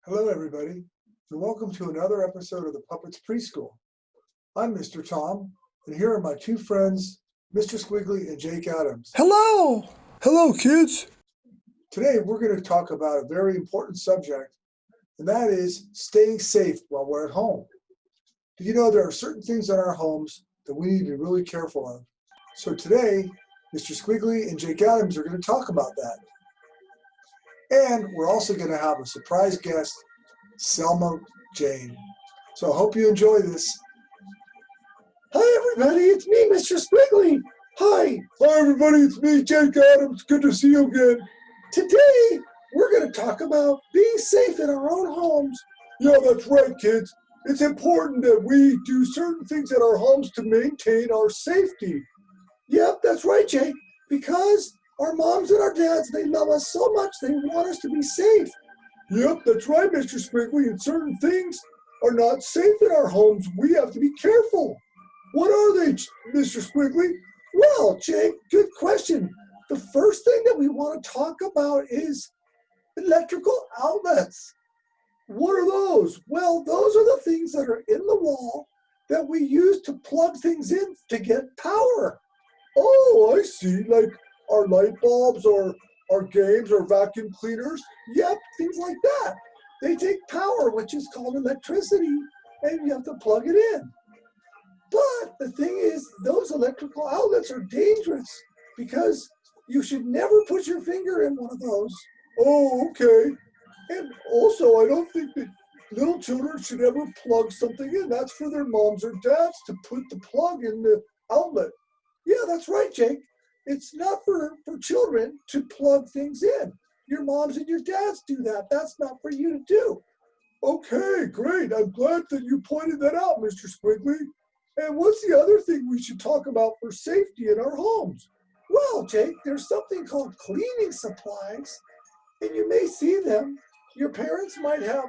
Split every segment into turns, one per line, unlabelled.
Hello, everybody, and welcome to another episode of the Puppets Preschool. I'm Mr. Tom, and here are my two friends, Mr. Squiggly and Jake Adams.
Hello! Hello, kids!
Today, we're going to talk about a very important subject, and that is staying safe while we're at home. Do you know there are certain things in our homes that we need to be really careful of? So today, Mr. Squiggly and Jake Adams are going to talk about that. And we're also going to have a surprise guest, Selma Jane. So I hope you enjoy this.
Hi, everybody, it's me, Mr. Squiggly. Hi.
Hi, everybody, it's me, Jake Adams. Good to see you again.
Today, we're going to talk about being safe in our own homes.
Yeah, that's right, kids. It's important that we do certain things in our homes to maintain our safety.
Yep, that's right, Jake, because our moms and our dads, they love us so much, they want us to be safe.
Yep, that's right, Mr. Squiggly, and certain things are not safe in our homes. We have to be careful. What are they, Mr. Squiggly?
Well, Jake, good question. The first thing that we want to talk about is electrical outlets.
What are those?
Well, those are the things that are in the wall that we use to plug things in to get power.
Oh, I see, like our light bulbs or our games or vacuum cleaners?
Yep, things like that. They take power, which is called electricity, and you have to plug it in. But the thing is, those electrical outlets are dangerous because you should never put your finger in one of those.
Oh, okay. And also, I don't think that little children should ever plug something in. That's for their moms or dads to put the plug in the outlet.
Yeah, that's right, Jake. It's not for children to plug things in. Your moms and your dads do that. That's not for you to do.
Okay, great. I'm glad that you pointed that out, Mr. Squiggly. And what's the other thing we should talk about for safety in our homes?
Well, Jake, there's something called cleaning supplies, and you may see them. Your parents might have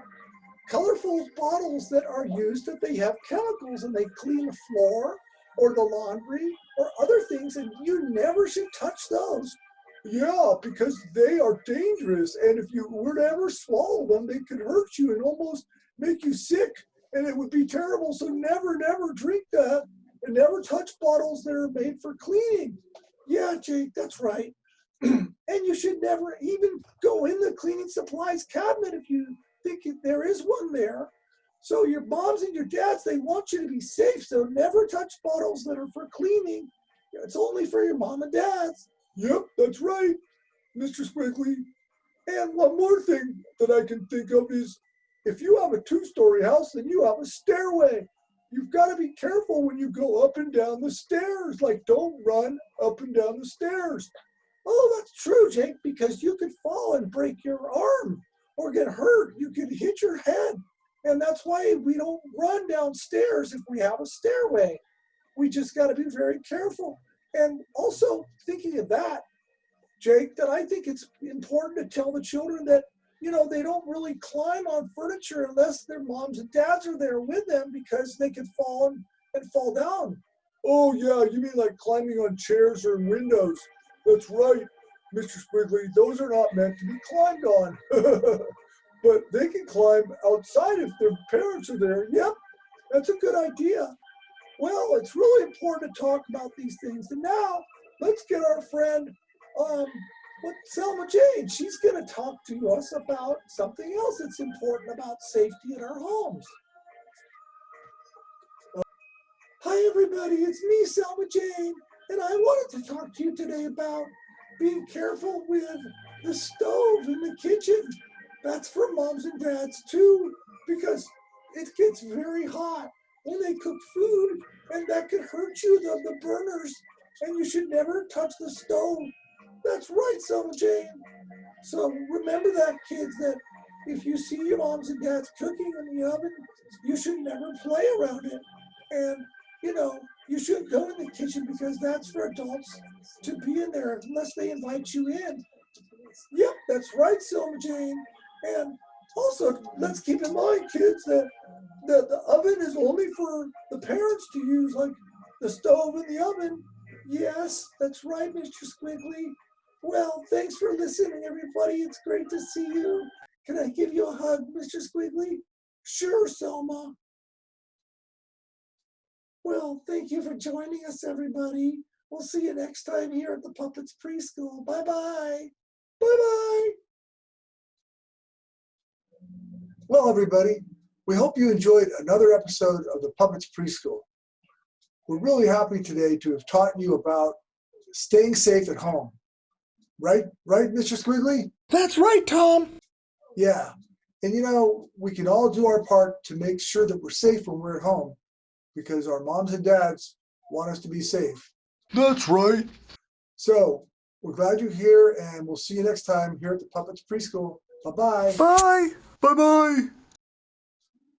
colorful bottles that are used that they have chemicals and they clean the floor or the laundry or other things, and you never should touch those.
Yeah, because they are dangerous, and if you were to ever swallow them, they could hurt you and almost make you sick, and it would be terrible. So never drink that, and never touch bottles that are made for cleaning.
Yeah, Jake, that's right. And you should never even go in the cleaning supplies cabinet if you think there is one there. So your moms and your dads, they want you to be safe, so never touch bottles that are for cleaning. It's only for your mom and dads.
Yep, that's right, Mr. Squiggly. And one more thing that I can think of is if you have a two-story house, then you have a stairway. You've got to be careful when you go up and down the stairs. Like, don't run up and down the stairs.
Oh, that's true, Jake, because you could fall and break your arm or get hurt. You could hit your head. And that's why we don't run downstairs if we have a stairway. We just got to be very careful. And also, thinking of that, Jake, that I think it's important to tell the children that, you know, they don't really climb on furniture unless their moms and dads are there with them because they could fall and fall down.
Oh, yeah, you mean like climbing on chairs or windows. That's right, Mr. Squiggly. Those are not meant to be climbed on. But they can climb outside if their parents are there.
Yep, that's a good idea. Well, it's really important to talk about these things. And now, let's get our friend, Selma Jane. She's going to talk to us about something else that's important about safety in our homes. Hi, everybody. It's me, Selma Jane. And I wanted to talk to you today about being careful with the stove in the kitchen. That's for moms and dads too, because it gets very hot when they cook food, and that could hurt you, the burners, and you should never touch the stove. That's right, Selma Jane. So remember that, kids, that if you see your moms and dads cooking in the oven, you should never play around it. And, you know, you shouldn't go in the kitchen because that's for adults to be in there unless they invite you in. Yep, that's right, Selma Jane. And also, let's keep in mind, kids, that the oven is only for the parents to use, like the stove and the oven. Yes, that's right, Mr. Squiggly. Well, thanks for listening, everybody. It's great to see you. Can I give you a hug, Mr. Squiggly? Sure, Selma. Well, thank you for joining us, everybody. We'll see you next time here at the Puppets Preschool. Bye-bye. Bye-bye.
Well, everybody, we hope you enjoyed another episode of the Puppets Preschool. We're really happy today to have taught you about staying safe at home. Right, Mr. Squiggly?
That's right, Tom.
Yeah. And we can all do our part to make sure that we're safe when we're at home because our moms and dads want us to be safe.
That's right.
So we're glad you're here, and we'll see you next time here at the Puppets Preschool. Bye-bye.
Bye. Bye-bye.